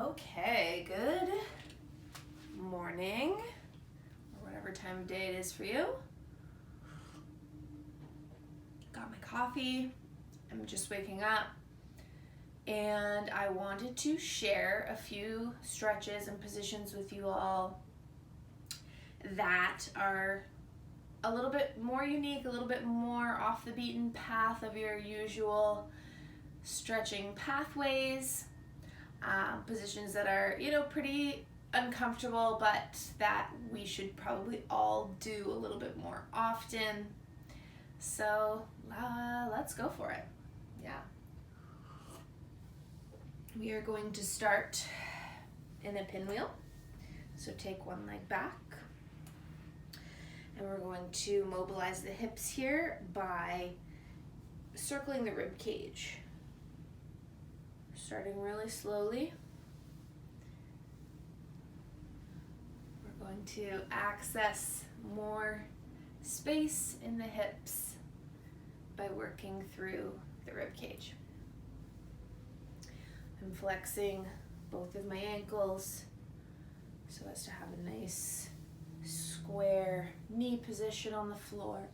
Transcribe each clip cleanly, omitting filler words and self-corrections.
Okay, good morning, or whatever time of day it is for you. Got my coffee, I'm just waking up, and I wanted to share a few stretches and positions with you all that are a little bit more unique, a little bit more off the beaten path of your usual stretching pathways. Positions that are, pretty uncomfortable, but that we should probably all do a little bit more often. So let's go for it. Yeah. We are going to start in a pinwheel. So take one leg back. And we're going to mobilize the hips here by circling the rib cage. Starting really slowly. We're going to access more space in the hips by working through the rib cage. I'm flexing both of my ankles so as to have a nice square knee position on the floor.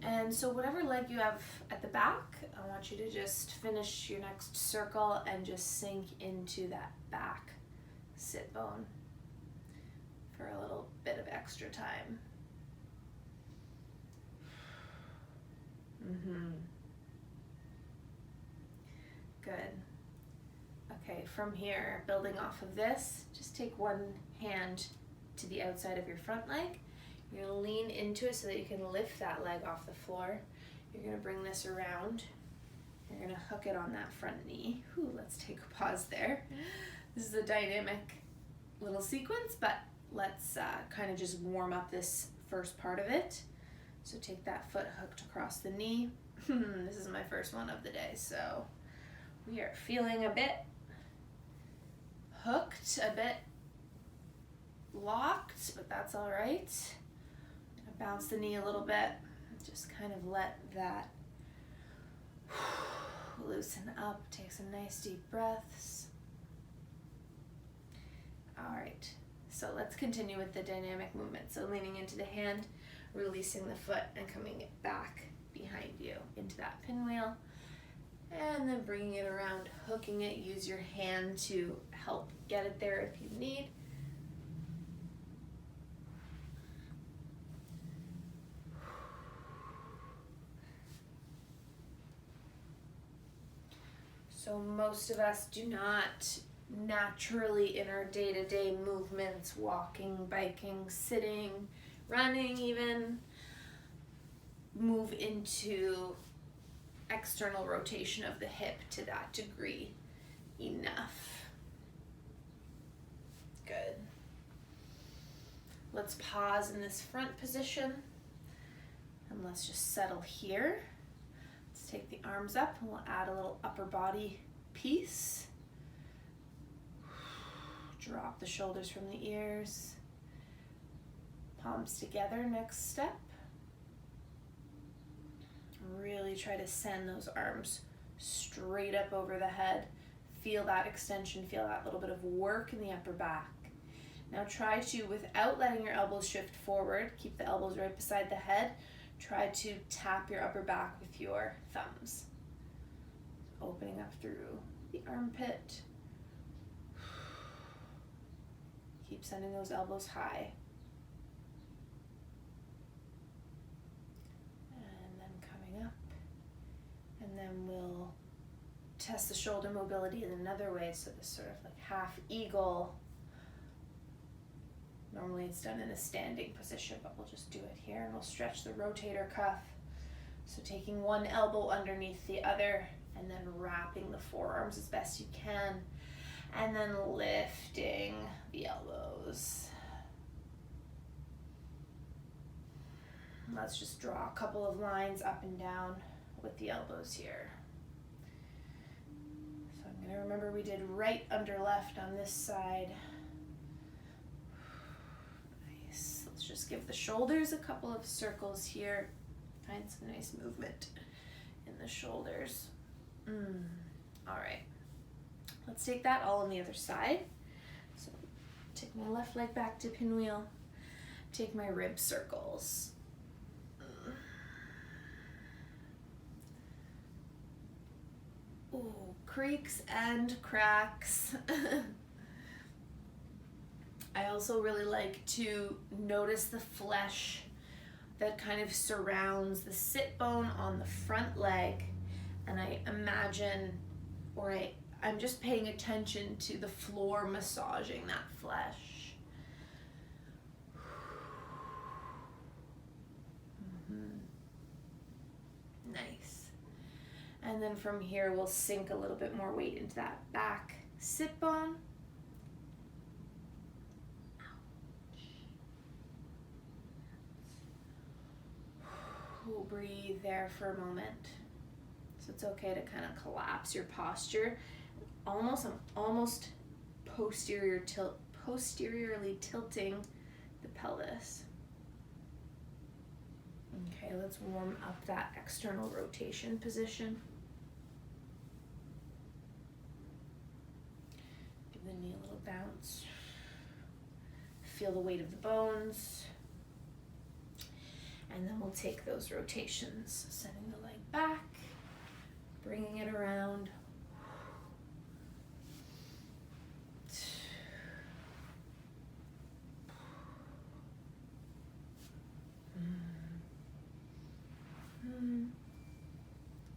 And so whatever leg you have at the back, I want you to just finish your next circle and just sink into that back sit bone for a little bit of extra time. Good. Okay, from here, building off of this, just take one hand to the outside of your front leg. You're gonna lean into it so that you can lift that leg off the floor. You're gonna bring this around. You're gonna hook it on that front knee. Ooh, let's take a pause there. This is a dynamic little sequence, but let's kind of just warm up this first part of it. So take that foot hooked across the knee. This is my first one of the day, so we are feeling a bit hooked, a bit locked, but that's all right. Bounce the knee a little bit, just kind of let that loosen up, take some nice deep breaths. All right, so let's continue with the dynamic movement. So leaning into the hand, releasing the foot and coming it back behind you into that pinwheel, and then bringing it around, hooking it. Use your hand to help get it there if you need. So most of us do not naturally in our day-to-day movements, walking, biking, sitting, running even, move into external rotation of the hip to that degree enough. Good. Let's pause in this front position and let's just settle here. Let's take the arms up and we'll add a little upper body piece. Drop the shoulders from the ears. Palms together, next step. Really try to send those arms straight up over the head. Feel that extension, feel that little bit of work in the upper back. Now try to, without letting your elbows shift forward, keep the elbows right beside the head. Try to tap your upper back with your thumbs. Opening up through the armpit. Keep sending those elbows high. And then coming up. And then we'll test the shoulder mobility in another way. So this sort of like half eagle. Normally it's done in a standing position, but we'll just do it here and we'll stretch the rotator cuff. So taking one elbow underneath the other and then wrapping the forearms as best you can and then lifting the elbows. Let's just draw a couple of lines up and down with the elbows here. So I'm going to remember we did right under left on this side. Just give the shoulders a couple of circles here. Find some nice movement in the shoulders. All right. Let's take that all on the other side. So take my left leg back to pinwheel. Take my rib circles. Ooh, creaks and cracks. I also really like to notice the flesh that kind of surrounds the sit bone on the front leg, and I imagine, or I'm just paying attention to the floor massaging that flesh. Nice. And then from here, we'll sink a little bit more weight into that back sit bone. We'll breathe there for a moment. So it's okay to kind of collapse your posture. I'm almost posteriorly tilting the pelvis. Okay, let's warm up that external rotation position. Give the knee a little bounce. Feel the weight of the bones. And then we'll take those rotations, sending the leg back, bringing it around.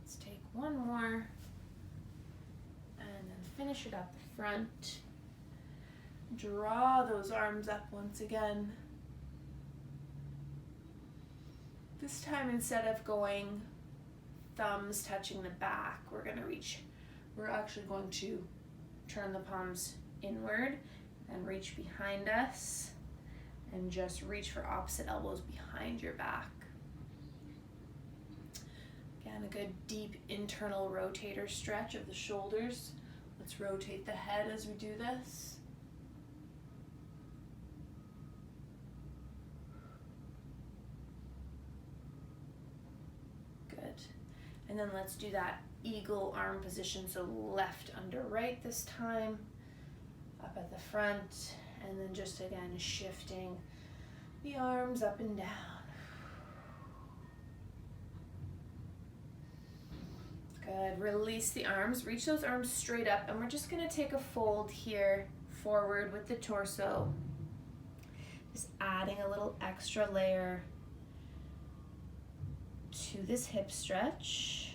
Let's take one more, and then finish it up the front. Draw those arms up once again. This time, instead of going thumbs touching the back, we're actually going to turn the palms inward and reach behind us and just reach for opposite elbows behind your back. Again, a good deep internal rotator stretch of the shoulders. Let's rotate the head as we do this. And then let's do that eagle arm position, so left under right this time, up at the front, and then just again shifting the arms up and down. Good, release the arms, reach those arms straight up, and we're just gonna take a fold here forward with the torso, just adding a little extra layer to this hip stretch.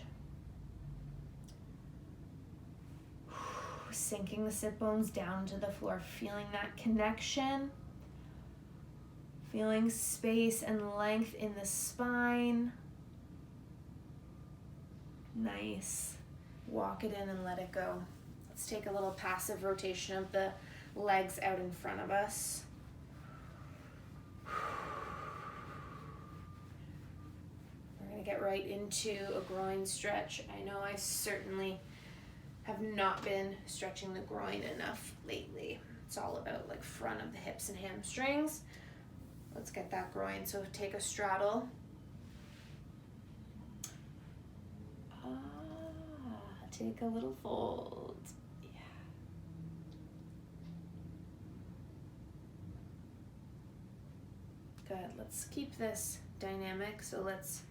Sinking the sit bones down to the floor, feeling that connection, feeling space and length in the spine. Nice. Walk it in and let it go. Let's take a little passive rotation of the legs out in front of us. Get right into a groin stretch. I know I certainly have not been stretching the groin enough lately. It's all about like front of the hips and hamstrings. Let's get that groin. So take a straddle. Take a little fold. Yeah. Good. Let's keep this dynamic. So let's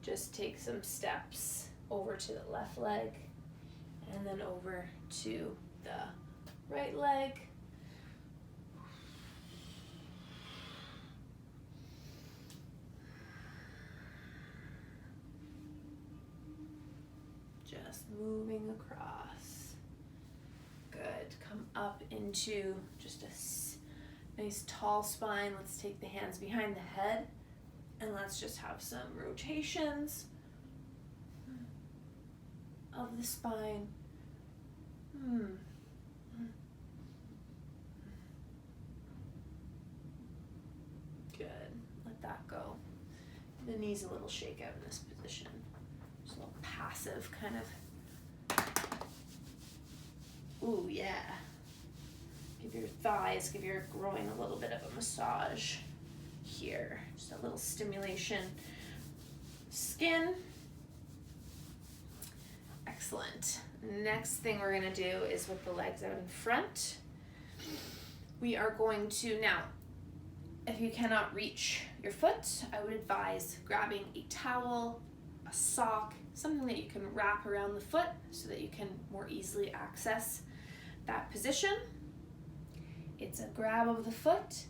just take some steps over to the left leg and then over to the right leg. Just moving across. Good. Come up into just a nice tall spine. Let's take the hands behind the head. And let's just have some rotations of the spine. Good. Let that go. The knees a little shake out in this position. Just a little passive kind of. Ooh, yeah. Give your thighs, give your groin a little bit of a massage. Here, just a little stimulation. Skin. Excellent. Next thing we're gonna do is with the legs out in front. We are going to, now, if you cannot reach your foot, I would advise grabbing a towel, a sock, something that you can wrap around the foot so that you can more easily access that position. It's a grab of the foot.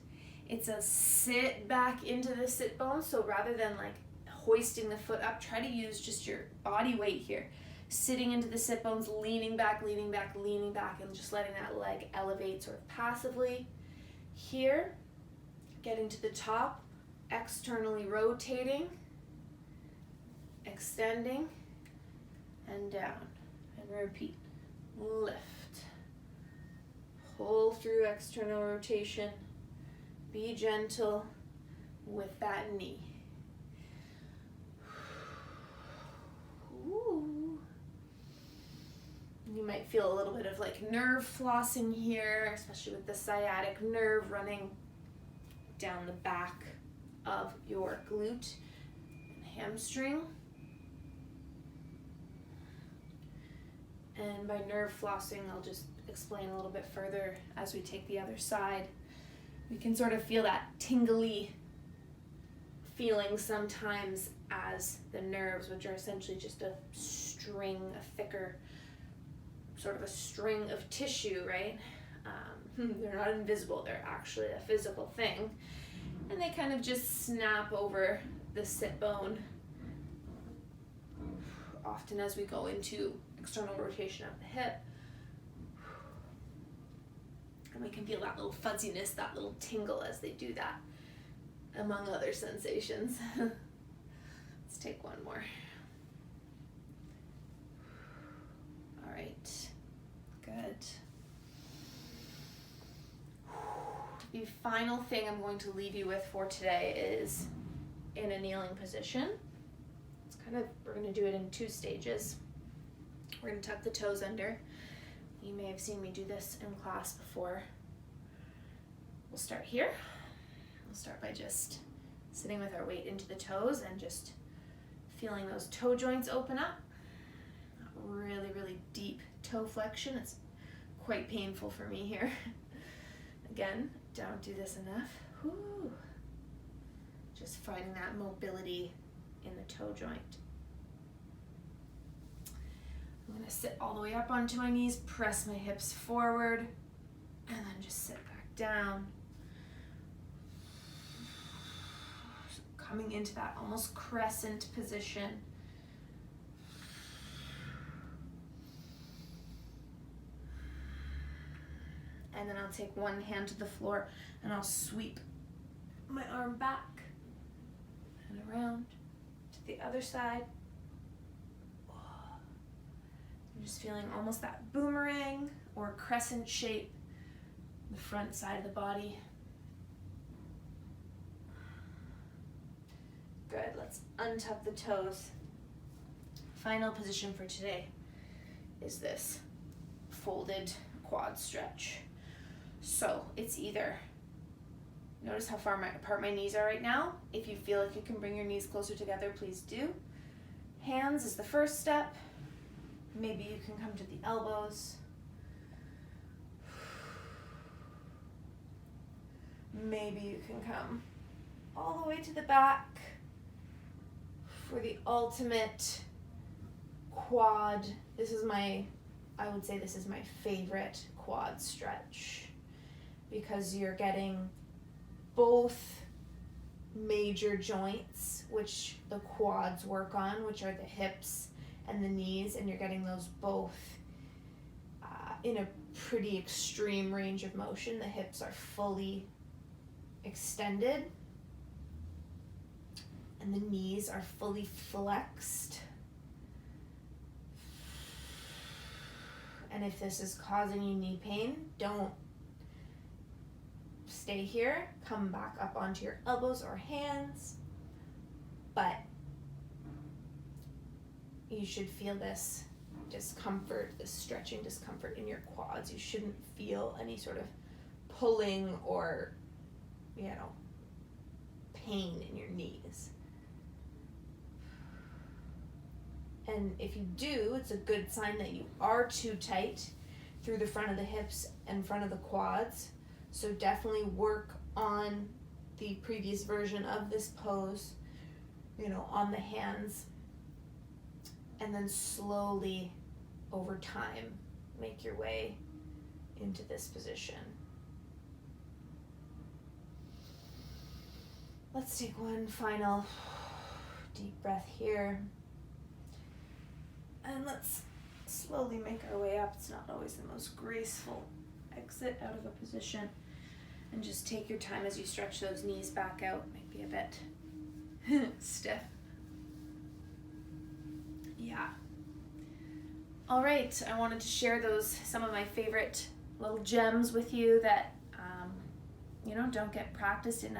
It's a sit back into the sit bone. So rather than like hoisting the foot up, try to use just your body weight here. Sitting into the sit bones, leaning back, leaning back, leaning back, and just letting that leg elevate sort of passively. Here, getting to the top, externally rotating, extending, and down. And repeat. Lift. Pull through external rotation. Be gentle with that knee. Ooh. You might feel a little bit of like nerve flossing here, especially with the sciatic nerve running down the back of your glute and hamstring. And by nerve flossing, I'll just explain a little bit further as we take the other side. We can sort of feel that tingly feeling sometimes as the nerves, which are essentially just a string, a thicker, sort of a string of tissue, right? They're not invisible, they're actually a physical thing. And they kind of just snap over the sit bone, often as we go into external rotation of the hip. And we can feel that little fuzziness, that little tingle as they do that, among other sensations. Let's take one more. All right, good. The final thing I'm going to leave you with for today is in a kneeling position. It's kind of, we're going to do it in 2 stages. We're going to tuck the toes under. You may have seen me do this in class before. We'll start here. We'll start by just sitting with our weight into the toes and just feeling those toe joints open up. Really, really deep toe flexion. It's quite painful for me here. Again, don't do this enough. Whew. Just finding that mobility in the toe joint. I'm going to sit all the way up onto my knees, press my hips forward, and then just sit back down. So coming into that almost crescent position. And then I'll take one hand to the floor and I'll sweep my arm back and around to the other side. I'm just feeling almost that boomerang or crescent shape in the front side of the body. Good, let's untuck the toes. Final position for today is this folded quad stretch. So it's either, notice how far apart my knees are right now. If you feel like you can bring your knees closer together, please do. Hands is the first step. Maybe you can come to the elbows. Maybe you can come all the way to the back for the ultimate quad. This is I would say this is my favorite quad stretch because you're getting both major joints, which the quads work on, which are the hips and the knees, and you're getting those both in a pretty extreme range of motion. The hips are fully extended and the knees are fully flexed. And if this is causing you knee pain, don't stay here. Come back up onto your elbows or hands. But you should feel this discomfort, this stretching discomfort in your quads. You shouldn't feel any sort of pulling or, pain in your knees. And if you do, it's a good sign that you are too tight through the front of the hips and front of the quads. So definitely work on the previous version of this pose, on the hands. And then slowly, over time, make your way into this position. Let's take one final deep breath here. And let's slowly make our way up. It's not always the most graceful exit out of a position. And just take your time as you stretch those knees back out. Might be a bit stiff. Yeah. All right, I wanted to share some of my favorite little gems with you that, don't get practiced in